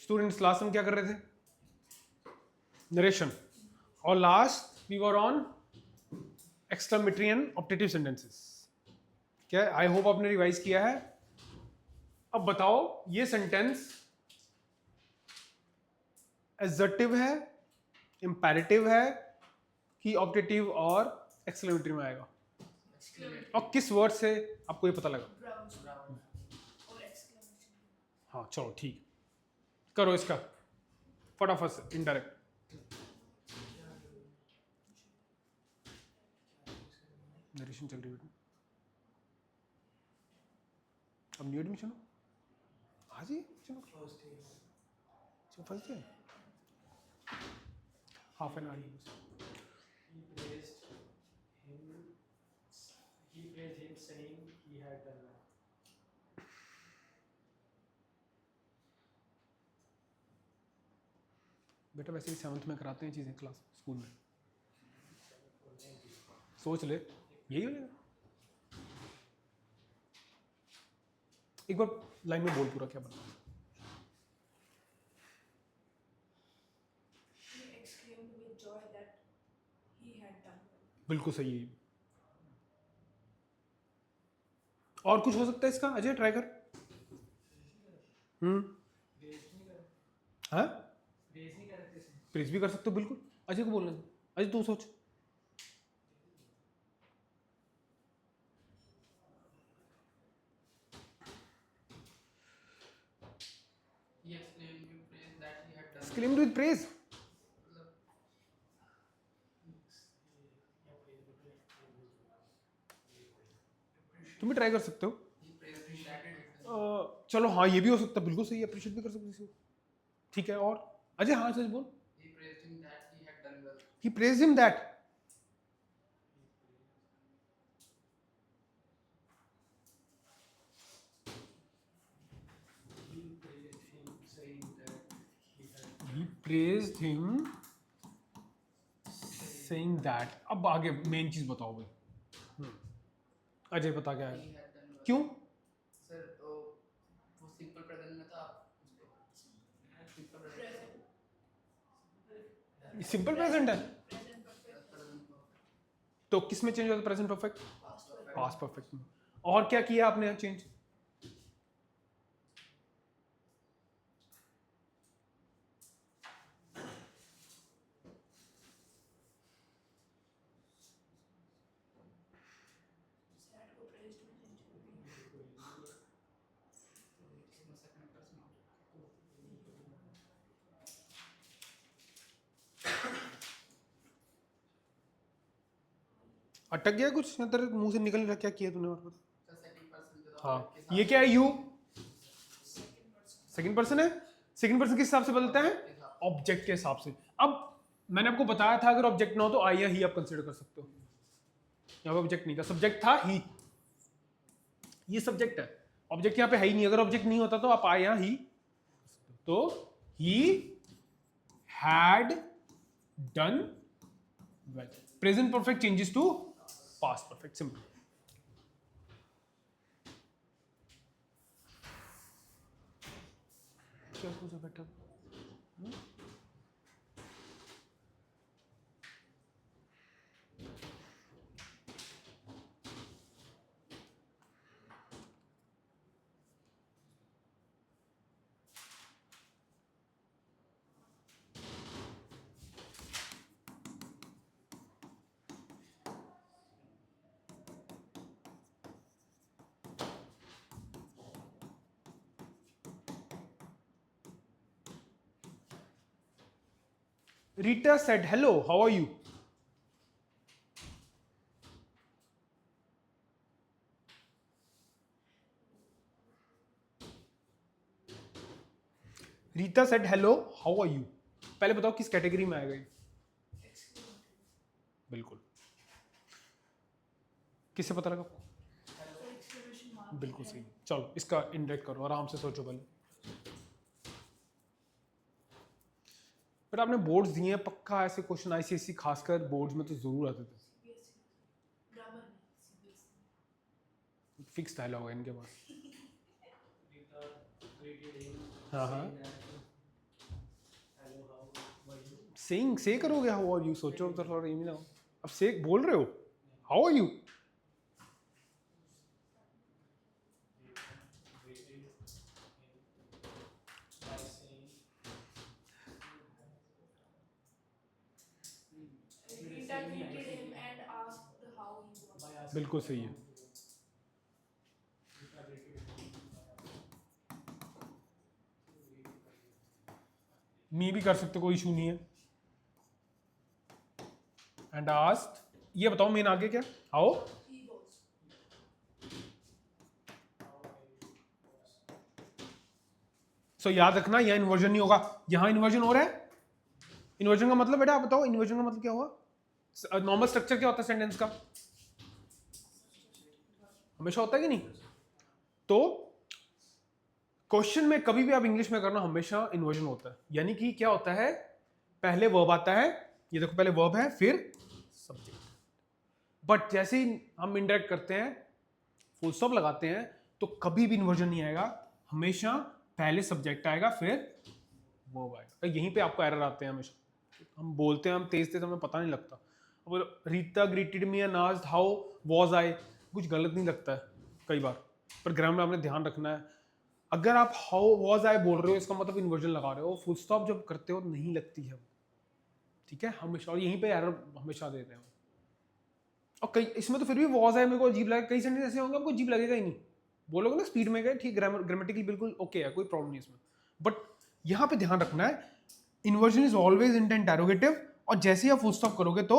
Students last हम क्या कर रहे थे? नरेशन। और last we were on exclamatory and optative sentences. क्या आई होप आपने रिवाइज किया है। अब बताओ ये सेंटेंस एडजेक्टिव है, इंपेरेटिव है कि ऑप्टेटिव और एक्सक्लेमेटरी में आएगा? और किस वर्ड से आपको ये पता लगा? हाँ चलो ठीक, करो इसका फटाफट से इनडायरेक्ट। नरेशन चल रही है बेटा। अब न्यू एडमिशन हो? आज ही चलो first day, half an hour. He praised him saying he had done well. बेटा वैसे ही 7th में कराते हैं चीज़ें क्लास स्कूल में, सोच ले यही हो जाएगा। एक बार लाइन में बोल पूरा क्या बना। He exclaimed with joy that he had done well. बिल्कुल सही है। और कुछ हो सकता है इसका? अजय ट्राई कर। हाँ प्रेस भी कर सकते हो बिल्कुल। अजय को बोलना, अजय तू सोच। He exclaimed with praise that he had done. Exclaimed with praise। तुम भी ट्राई कर सकते हो। He praised him that he had done. चलो हाँ ये भी हो सकता है, बिल्कुल सही, अप्रिशिएट भी कर सकते हो। ठीक है और अजय हाँ सच बोल। He praised him that he had done well. He praised him that। He praised him saying that। अब आगे मेन चीज बताओ भाई। अजय बता क्या He है? had done well. क्यों? Sir, वो सिंपल प्रेजेंट में था। Simple present. सिंपल प्रेजेंट है Present perfect. तो किस में चेंज होता है? Present perfect, Past perfect. Past perfect में। और क्या किया आपने चेंज? Sad को praised में change कर दिया. second person. अटक गया कुछ या तेरे मुंह से निकल रहा? क्या किया तूने और बता। Sir, second person जो था हाँ के साथ ये क्या है? You Second person. Second person है। सेकंड पर्सन किस हिसाब से बदलता है? ऑब्जेक्ट के हिसाब से। अब मैंने आपको बताया था अगर ऑब्जेक्ट ना हो तो आई या ही आप कंसीडर कर सकते हो। यहाँ पे ऑब्जेक्ट नहीं था, सब्जेक्ट था ही। ये सब्जेक्ट है, ऑब्जेक्ट यहाँ पे है ही नहीं। अगर ऑब्जेक्ट नहीं होता तो आप आई या ही। तो he had done well. Present perfect changes to past perfect, simple. क्या कुछ बेटा? Rita said, "Hello, how are you?" Rita said, "Hello, how are you?" पहले बताओ किस कैटेगरी में आएगा ये? बिल्कुल। किससे पता लगा? Exclamation mark. बिल्कुल सही। चलो इसका इंडेक्ट करो, आराम से सोचो पहले। बट आपने बोर्ड्स दिए हैं, पक्का ऐसे क्वेश्चन आईसीएससी खासकर बोर्ड्स में तो जरूर आते थे। CBSE. Grammar में CBSE. फिक्स डायलॉग है इनके पास। Rita greeted him हाँ, हाँ। saying that सेइंग से करोगे हाउ आर यू, सोचो तो थोड़ा ये भी ना हो। अब से बोल रहे हो how are you, By saying Rita greeted him and asked how he was. by asking बिल्कुल सही है। Rita greeted him मी भी कर सकते, कोई इशू नहीं है। एंड आस्क्ड, ये बताओ मेन आगे क्या, हाउ He was. सो याद रखना यहाँ इन्वर्जन नहीं होगा, यहाँ इन्वर्जन हो रहा है। इन्वर्जन का मतलब बेटा आप बताओ, इन्वर्जन का मतलब क्या हुआ? नॉर्मल स्ट्रक्चर क्या होता है सेंटेंस का? हमेशा होता है कि नहीं? तो क्वेश्चन में कभी भी आप इंग्लिश में करना, हमेशा इन्वर्जन होता है। यानी कि क्या होता है, पहले वर्ब आता है, ये देखो पहले वर्ब है फिर सब्जेक्ट। बट जैसे ही हम इंडायरेक्ट करते हैं, फुल स्टॉप लगाते हैं, तो कभी भी इन्वर्जन नहीं आएगा, हमेशा पहले सब्जेक्ट आएगा फिर वर्ब आएगा। तो यहीं पे आपको एरर आते हैं हमेशा। हम बोलते हैं, हम तेज तेज, हमें पता नहीं लगता। अब Rita greeted me and asked how was I, कुछ गलत नहीं लगता है कई बार, पर ग्रामर आपने ध्यान रखना है। अगर आप हाउ वाज आई बोल रहे हो, इसका मतलब इन्वर्जन लगा रहे हो। फुल स्टॉप जब करते हो नहीं लगती है, ठीक है, हमेशा। और यहीं पे एरर हमेशा देते हैं। और कई इसमें तो फिर भी वाज आई मेरे को अजीब लगा। कई सेंटेंस ऐसे होंगे आपको अजीब लगेगा ही नहीं, बोलोगे ना स्पीड में गए, ठीक, ग्रामेटिकली बिल्कुल ओके है, कोई प्रॉब्लम नहीं इसमें। बट यहाँ पे ध्यान रखना है, inversion is always in interrogative, और जैसे ही आप फुल स्टॉप करोगे तो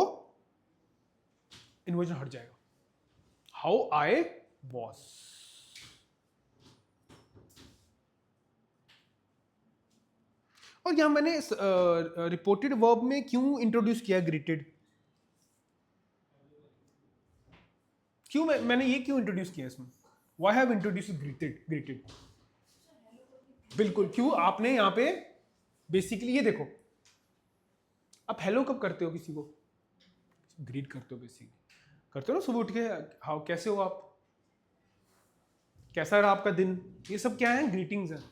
इन्वर्जन हट जाएगा। हाउ आई वॉज, और यहां मैंने रिपोर्टेड वर्ब में क्यों इंट्रोड्यूस किया ग्रीटेड, क्यों मैंने ये क्यों इंट्रोड्यूस किया इसमें, व्हाई हैव इंट्रोड्यूस ग्रीटेड। बिल्कुल, क्यों आपने यहाँ पे बेसिकली ये देखो, आप हेलो कब करते हो किसी को, ग्रीट करते हो, बेसिकली करते हो ना सुबह उठ के, हाउ कैसे हो आप, कैसा रहा आपका दिन, ये सब क्या है, ग्रीटिंग्स है।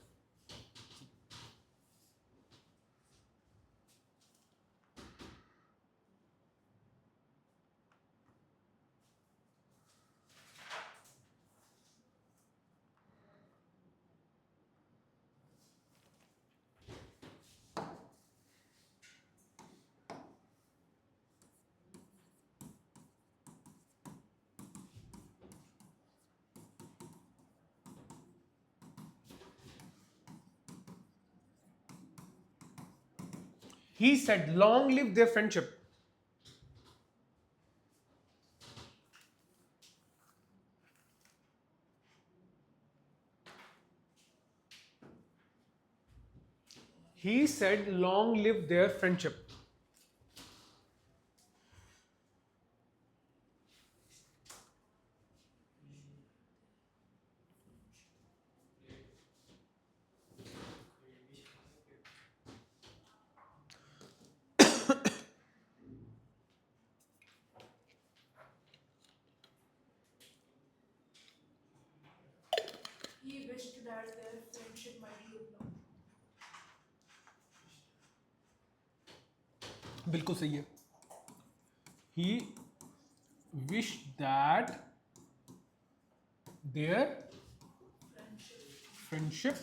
He said, long live their friendship. He said, long live their friendship. He wished that their friendship might live long. बिल्कुल सही है। He wished that their friendship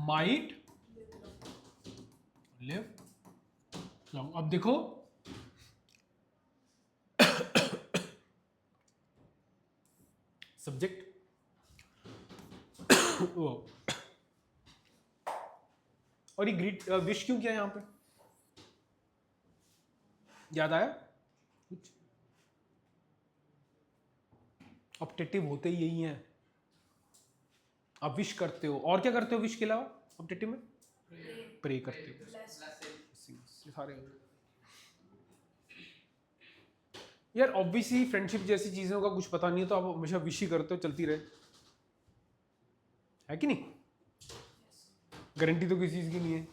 might live long. अब देखो सब्जेक्ट और ये ग्रीट विश क्यों किया यहां पे, याद आया कुछ? ऑब्जेक्टिव होते ही यही हैं, आप विश करते हो, और क्या करते हो विश के अलावा ऑब्जेक्टिव में? प्रे करते हो, ये सारे यार। ऑब्वियसली फ्रेंडशिप जैसी चीजों का कुछ पता नहीं है, तो आप हमेशा विश ही करते हो, चलती रहे, है कि नहीं? गारंटी तो किसी चीज की नहीं है।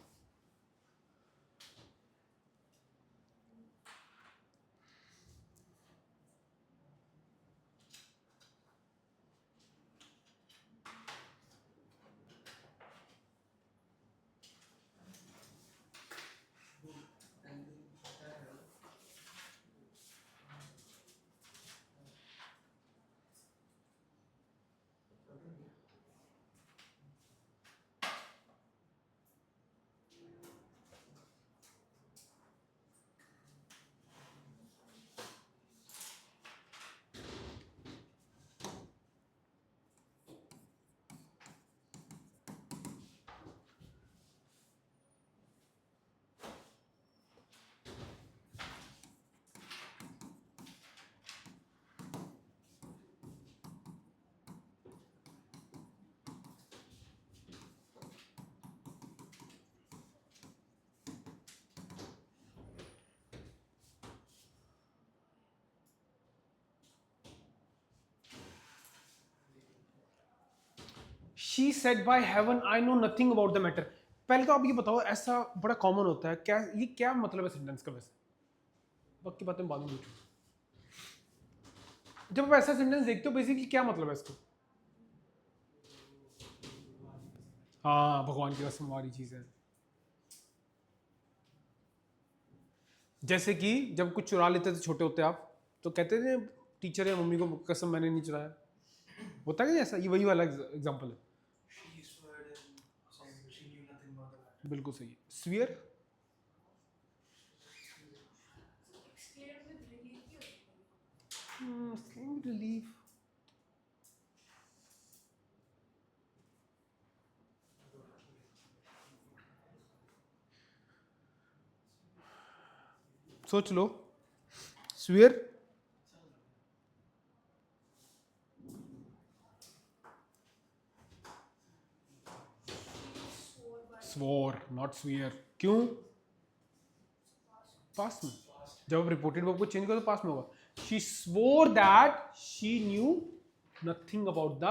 She said bye haven I know nothing about the matter. पहले तो आप ये बताओ, ऐसा बड़ा कॉमन होता है क्या? ये क्या मतलब है सेंटेंस का वैसे? बाकी बातें बाद में पूछो। जब आप ऐसा सेंटेंस देखते हो बेसिकली क्या मतलब है इसको? हाँ, भगवान की कसम वाली चीज है। जैसे कि जब कुछ चुरा लेते थे छोटे होते आप, तो कहते थे टीचर या मम्मी को कसम मैंने नहीं चुराया। होता है कि ऐसा? ये वही वाला एग्जांपल है। She swore and said she knew nothing about the matter. बिल्कुल सही है। स्वीयर Exclaim with relief क्यों होती है? रिलीफ। सोच लो। Swear Swore by swore not swear. क्यों? पास्ट में। जब आप रिपोर्टेड वर्ब को चेंज करो तो पास्ट में होगा। She swore that she knew nothing about the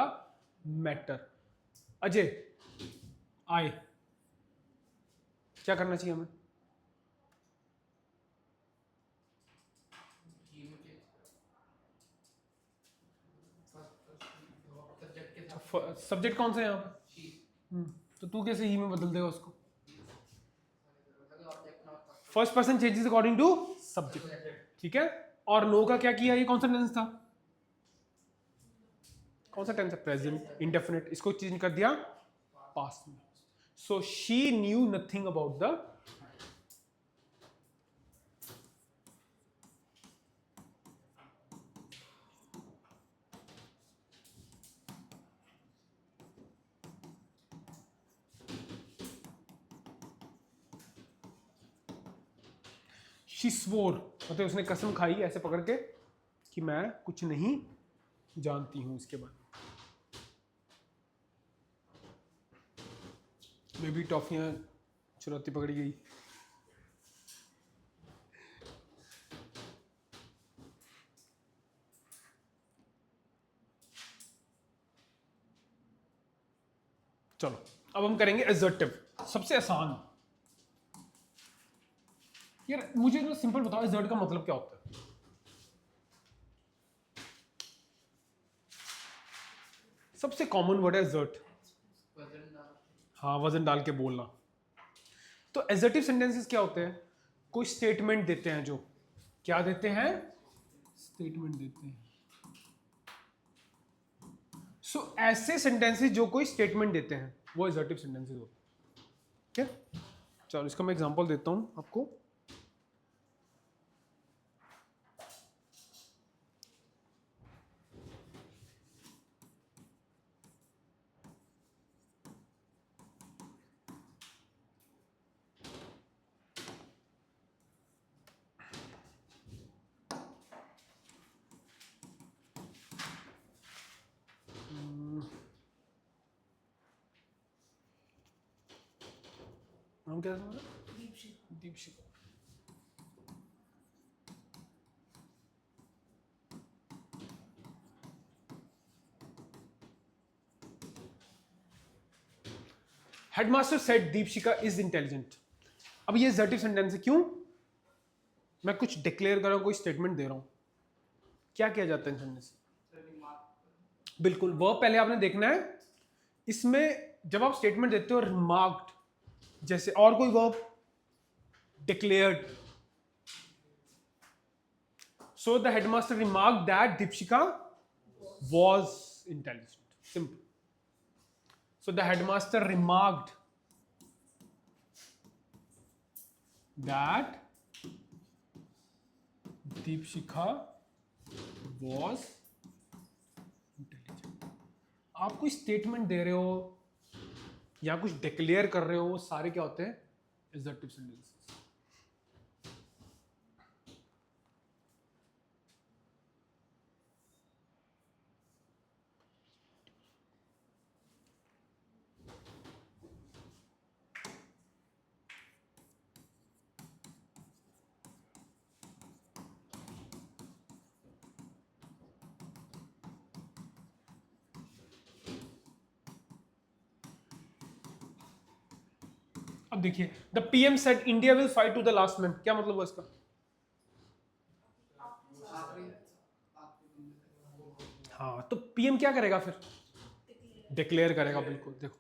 matter. Ajay आए, क्या करना चाहिए हमें? ही में चेंज सब्जेक्ट के साथ सब्जेक्ट कौन सा है यहाँ पे? शी तो तू कैसे ही में बदल देगा उसको? Object not first person changes according to subject, ठीक है। और नो का क्या किया? ये कौन सा टेंस था? कौन सा टेंस है? Present indefinite. इसको चेंज कर दिया पास्ट में। So she knew nothing about the. She swore मतलब उसने कसम खाई ऐसे पकड़ के कि मैं कुछ नहीं जानती हूं इसके बारे में। भी टॉफियां चुराती पकड़ी गई। चलो अब हम करेंगे एजर्टिव, सबसे आसान। यार मुझे ना सिंपल बताओ, एजर्ट का मतलब क्या होता है? सबसे कॉमन वर्ड है एजर्ट। वजन डाल हाँ, वजन डाल के बोलना। तो एजर्टिव सेंटेंसेस क्या होते हैं? कोई स्टेटमेंट देते हैं, जो क्या देते हैं? स्टेटमेंट देते हैं। सो ऐसे सेंटेंसेस जो कोई स्टेटमेंट देते हैं वो एजर्टिव सेंटेंसेस होते हैं। ठीक है, चलो इसका मैं एग्जांपल देता हूं आपको। नाम क्या है तुम्हारा? Deepshikha. Deepshikha. Headmaster said Deepshikha is intelligent. अब ये एजर्टिव सेंटेंस है। क्यों? मैं कुछ डिक्लेयर कर रहा हूं, कोई स्टेटमेंट दे रहा हूं। क्या किया जाता है सेंटेंस? बिल्कुल, वर्ब पहले आपने देखना है। इसमें जब आप स्टेटमेंट देते हो रिमार्क्ड जैसे, और कोई verb declared. So the headmaster remark that Deepshikha was intelligent. Simple. So the headmaster remarked that Deepshikha was intelligent. आप कोई स्टेटमेंट दे रहे हो या कुछ डिक्लेयर कर रहे हो, वो सारे क्या होते हैं? Assertive sentences. अब देखिए, the PM said India will fight to the last man, क्या मतलब हुआ इसका? आखिरी आखिरी बंदे तक। हाँ, तो पीएम क्या करेगा फिर? डिक्लेयर करेगा, बिल्कुल। देखो,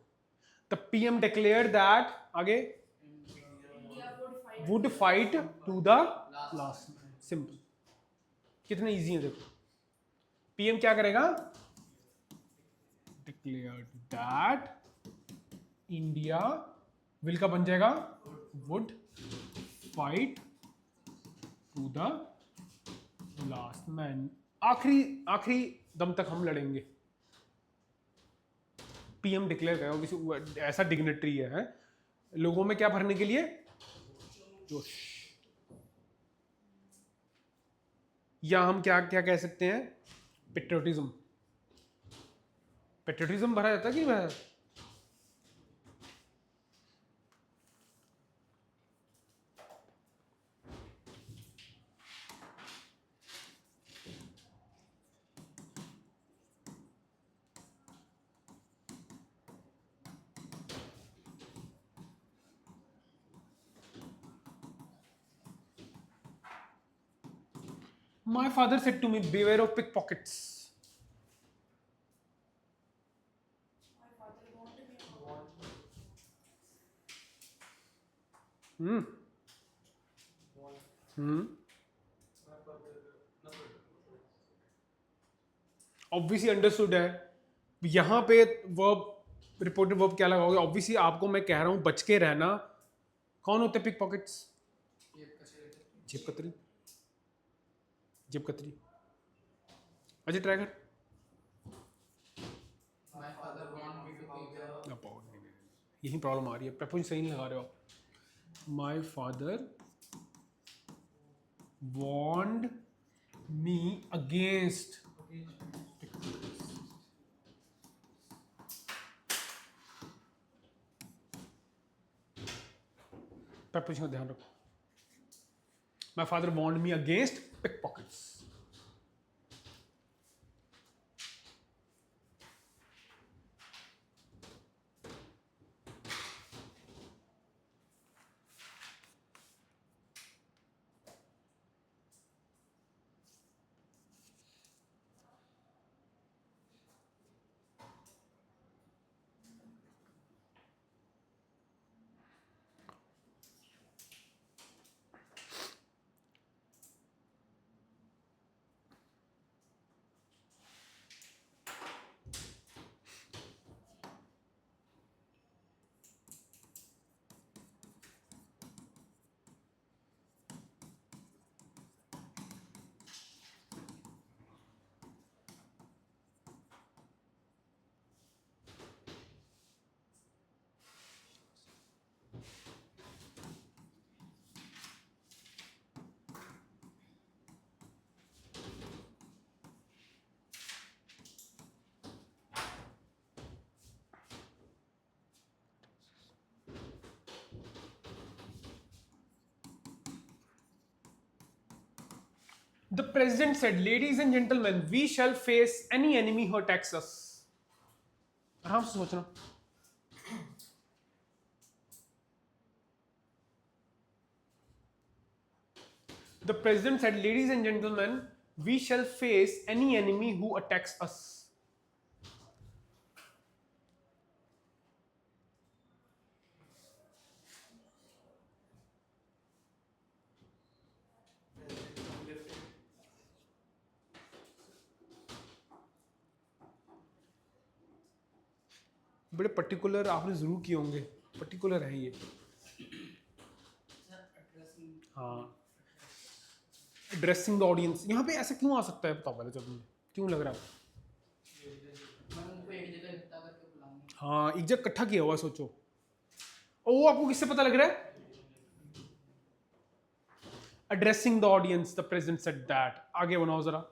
द पीएम डिक्लेयर दैट, आगे, India would fight. Would fight to the last man. Simple, कितने इजी है देखो। पीएम क्या करेगा? डिक्लेयर दैट इंडिया विल का बन जाएगा would fight to the last man, आखिरी आखिरी दम तक हम लड़ेंगे। पीएम डिक्लेयर करेगा, किसी ऐसा डिग्नेटरी है लोगों में क्या भरने के लिए? जोश। या हम क्या क्या कह सकते हैं? पेट्रियोटिज्म। पेट्रियोटिज्म भरा जाता है कि वह My father said to me, beware of pickpockets. My father warned me obviously understood है। यहाँ पे वर्ब, रिपोर्टेड वर्ब क्या लगाओगे? ऑब्वियसली आपको मैं कह रहा हूँ बच के रहना। कौन होते पिक पॉकेट्स? जेब कतरी। जेब कतरी। अजय ट्राई कर। My father warned me to be aware. यही प्रॉब्लम आ रही है, प्रपोजिशन सही नहीं लगा रहे हो आप। My father warned me against. Preposition का ध्यान रखो। My father warned me against pick pockets. The president said, ladies and gentlemen, we shall face any enemy who attacks us. आराम से सोचना। The president said, ladies and gentlemen, we shall face any enemy who attacks us. बड़े particular आपने जरूर किए होंगे, particular है ये। हाँ, एड्रेसिंग द ऑडियंस। यहाँ पे ऐसा क्यों आ सकता है बताओ पहले, जब मुझे क्यों लग रहा है? मैं उनको एक जगह इकट्ठा करके बुलाऊंगा। हाँ, एक जगह इकट्ठा किया हुआ, सोचो। और वो आपको किससे पता लग रहा है? Addressing the audience, the present said that. आगे बनाओ जरा।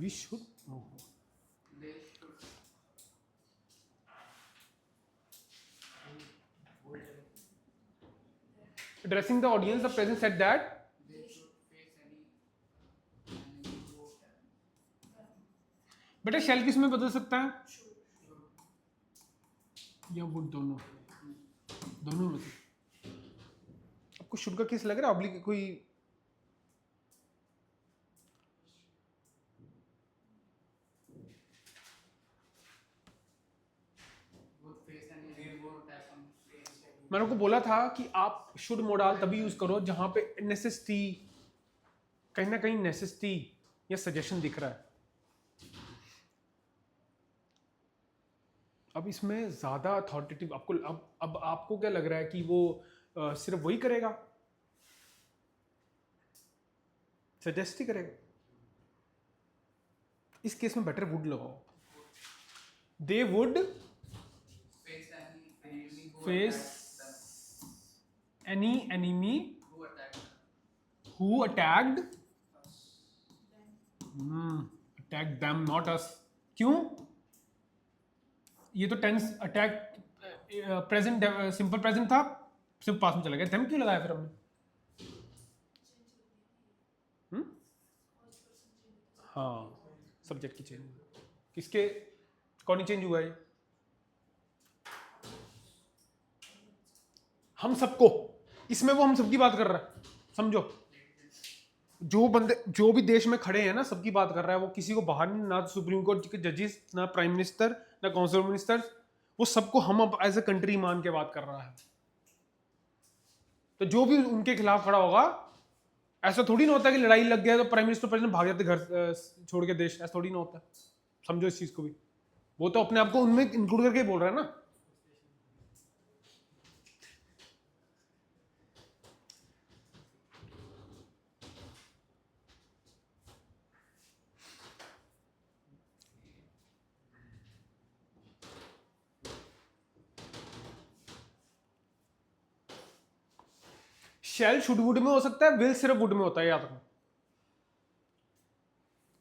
We should. They should. addressing the audience, the present said that they should face any enemy who can बेटा शेल किस में बदल सकता है should या वुड, दोनों दोनों में से आपको शुड का किस लग रहा है? ऑब्लिक कोई would face any enemy who attack on मैंने आपको बोला था कि आप शुड मोडाल तभी यूज करो जहां पे नेसेसिटी, कहीं ना कहीं नेसेसिटी या सजेशन दिख रहा है। अब इसमें ज्यादा अथॉरिटेटिव आपको अब आपको क्या लग रहा है कि वो सिर्फ वही करेगा, सजेस्ट ही करेगा? इस केस में बेटर वुड लगाओ। They would face any enemy who face attacks any enemy them, who attack them. who attacked attack them not us। क्यों? ये तो tense attack present simple present था, सिर्फ पास में चला गया, them क्यों लगाया फिर हमने? हाँ, सब्जेक्ट की चेंज किसके कौन चेंज हुआ है? हम सबको, इसमें वो हम सबकी बात कर रहा है, समझो। जो बंदे जो भी देश में खड़े हैं ना, सबकी बात कर रहा है वो, किसी को बाहर नहीं, ना सुप्रीम कोर्ट के जजेस, ना प्राइम मिनिस्टर, ना काउंसिल मिनिस्टर, वो सबको हम अब एज ए कंट्री मान के बात कर रहा है। तो जो भी उनके खिलाफ खड़ा होगा, ऐसा थोड़ी ना होता है कि लड़ाई लग गया तो प्राइम मिनिस्टर प्रेसिडेंट भाग जाते घर छोड़ के देश, ऐसा थोड़ी ना होता है। समझो इस चीज को भी, वो तो अपने आप को उनमें इंक्लूड करके बोल रहा है ना। शेल शुड वुड में हो सकता है, विल सिर्फ वुड में होता है, याद रखना।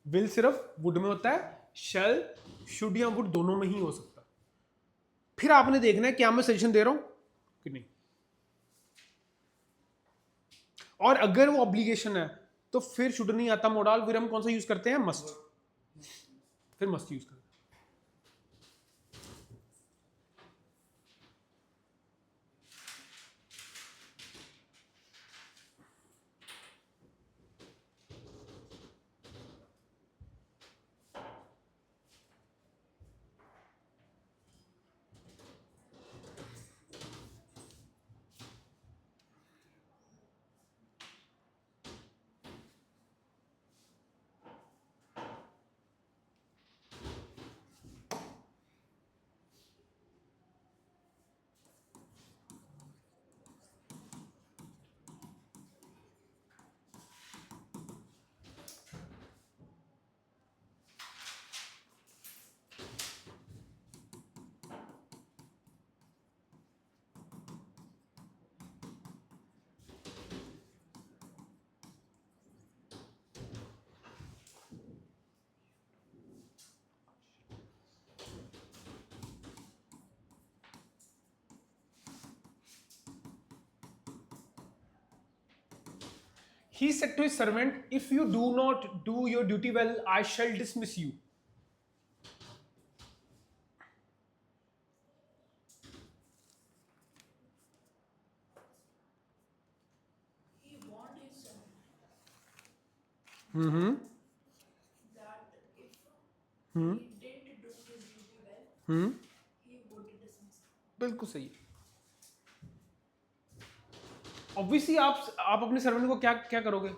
विल सिर्फ वुड में होता है, शेल शुड या वुड दोनों में ही हो सकता है। फिर आपने देखना है क्या मैं सजेशन दे रहा हूं कि नहीं। और अगर वो ऑब्लिगेशन है तो फिर शुड नहीं आता मोडाल, फिर हम कौन सा यूज करते हैं? मस्ट। फिर मस्ट यूज करते हैं। He said to his servant, if you do not do your duty well, I shall dismiss you. He warned his son Mm-hmm. that if he didn't do his duty well, hmm, he would dismiss him. बिल्कुल सही है। Obviously आप अपने servant को क्या क्या करोगे?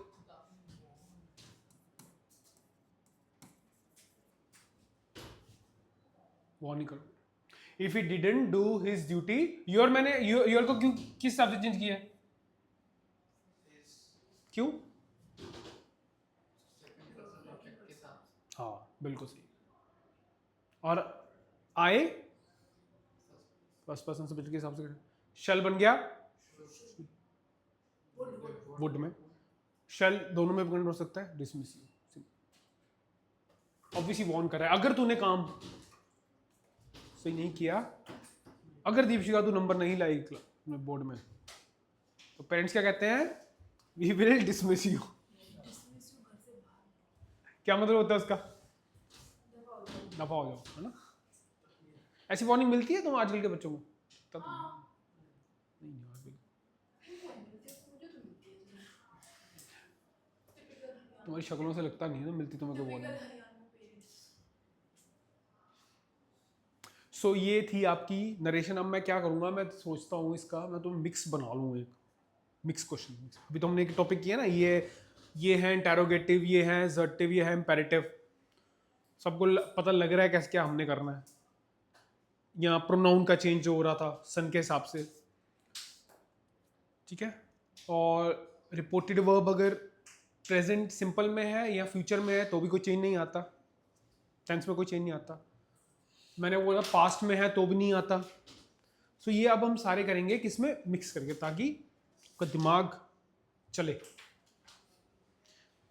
वो नहीं करोगे। If he didn't do his duty, your, मैंने योर को क्यों किस हिसाब से चेंज किया है? क्यों? second person object के साथ हाँ बिल्कुल सही। और आए फर्स्ट पर्सन सब्जेक्ट के हिसाब से शल बन गया वुड में, शल दोनों में कन्वर्ट हो सकता है, डिसमिस यू। ऑब्वियसली वॉर्न कर रहा है, अगर तूने काम सही नहीं किया, अगर दीपशिका तू नंबर नहीं लाई बोर्ड में, तो पेरेंट्स क्या कहते हैं, we will dismiss you. Dismiss you, घर से बाहर क्या मतलब होता है उसका, दफा हो जाओ। दफा हो जाओ, है ना। ऐसी वार्निंग मिलती है तुम आजकल के बच्चों को? तब नहीं यार, बिल्कुल। मुझे तो मिलती है टिपिकल हरियाणा, तुम्हारी शक्लों से लगता नहीं है ना मिलती तुम्हें को टिपिकल वार्निंग। हरियाणा पेरेंट्स। सो ये थी आपकी नरेशन। अब मैं क्या करूँगा, मैं सोचता हूँ इसका मैं तो मिक्स बना लूँ, एक मिक्स क्वेश्चन। अभी तो हमने एक टॉपिक किया ना, ये है इंटेरोगेटिव, ये है एसर्टिव, ये है इम्पेरेटिव। सबको पता लग रहा है कैसे क्या हमने करना है। यहाँ प्रोनाउन का चेंज जो हो रहा था सन के हिसाब से, ठीक है। और रिपोर्टेड वर्ब अगर प्रेजेंट सिंपल में है या फ्यूचर में है तो भी कोई चेंज नहीं आता, टेंस में कोई चेंज नहीं आता। मैंने बोला पास्ट में है तो भी नहीं आता। सो ये अब हम सारे करेंगे किसमें, मिक्स करके, ताकि आपका दिमाग चले।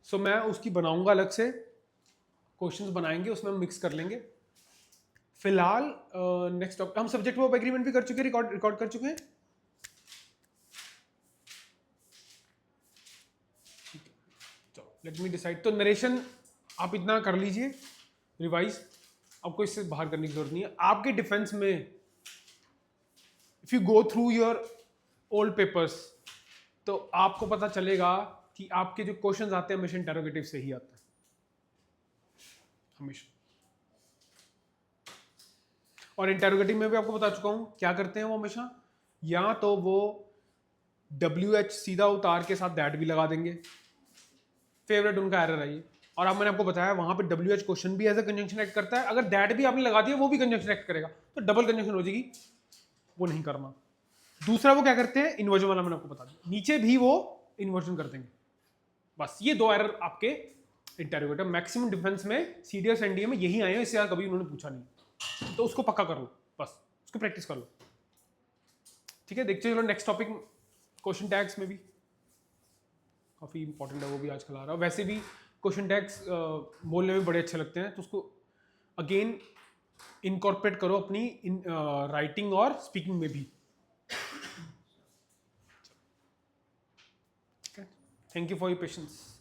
सो मैं उसकी बनाऊंगा अलग से, क्वेश्चंस बनाएंगे, उसमें हम मिक्स कर लेंगे। फिलहाल नेक्स्ट टॉपिक, हम सब्जेक्ट वर्ब एग्रीमेंट भी कर चुके हैं, रिकॉर्ड कर चुके हैं। चलो लेट मी डिसाइड। तो नरेशन आप इतना कर लीजिए रिवाइज, आपको इससे बाहर करने की जरूरत नहीं है। आपके डिफेंस में if you go through your old papers तो आपको पता चलेगा कि आपके जो क्वेश्चंस आते हैं हमेशा इंटेरोगेटिव से ही आते हैं, हमेशा। और इंटेरोगेटिव में भी आपको बता चुका हूं क्या करते हैं वो हमेशा, या तो वो WH सीधा उतार के साथ दैट भी लगा देंगे, फेवरेट उनका एरर है ये। और अब मैंने आपको बताया वहां पे WH क्वेश्चन भी एज ए कंजंक्शन एक्ट करता है, अगर दैट भी आपने लगा दिया वो भी कंजंक्शन एक्ट करेगा, तो डबल कंजंक्शन हो जाएगी, वो नहीं करना। दूसरा वो क्या करते हैं, इन्वर्जन वाला मैंने आपको बता दिया, नीचे भी वो इन्वर्जन कर देंगे। बस ये दो एरर आपके इंटेरोगेटिव मैक्सिमम डिफेंस में CDS NDA में यही आए हैं, इससे कभी उन्होंने पूछा नहीं, तो उसको पक्का कर लो, बस उसको प्रैक्टिस कर लो, ठीक है। देखते चलो नेक्स्ट टॉपिक, क्वेश्चन टैग्स में भी काफ़ी इंपॉर्टेंट है, वो भी आजकल आ रहा है। वैसे भी क्वेश्चन टैग्स बोलने में बड़े अच्छे लगते हैं, तो उसको अगेन इनकॉर्पोरेट करो अपनी राइटिंग और स्पीकिंग में भी। Thank you for your patience.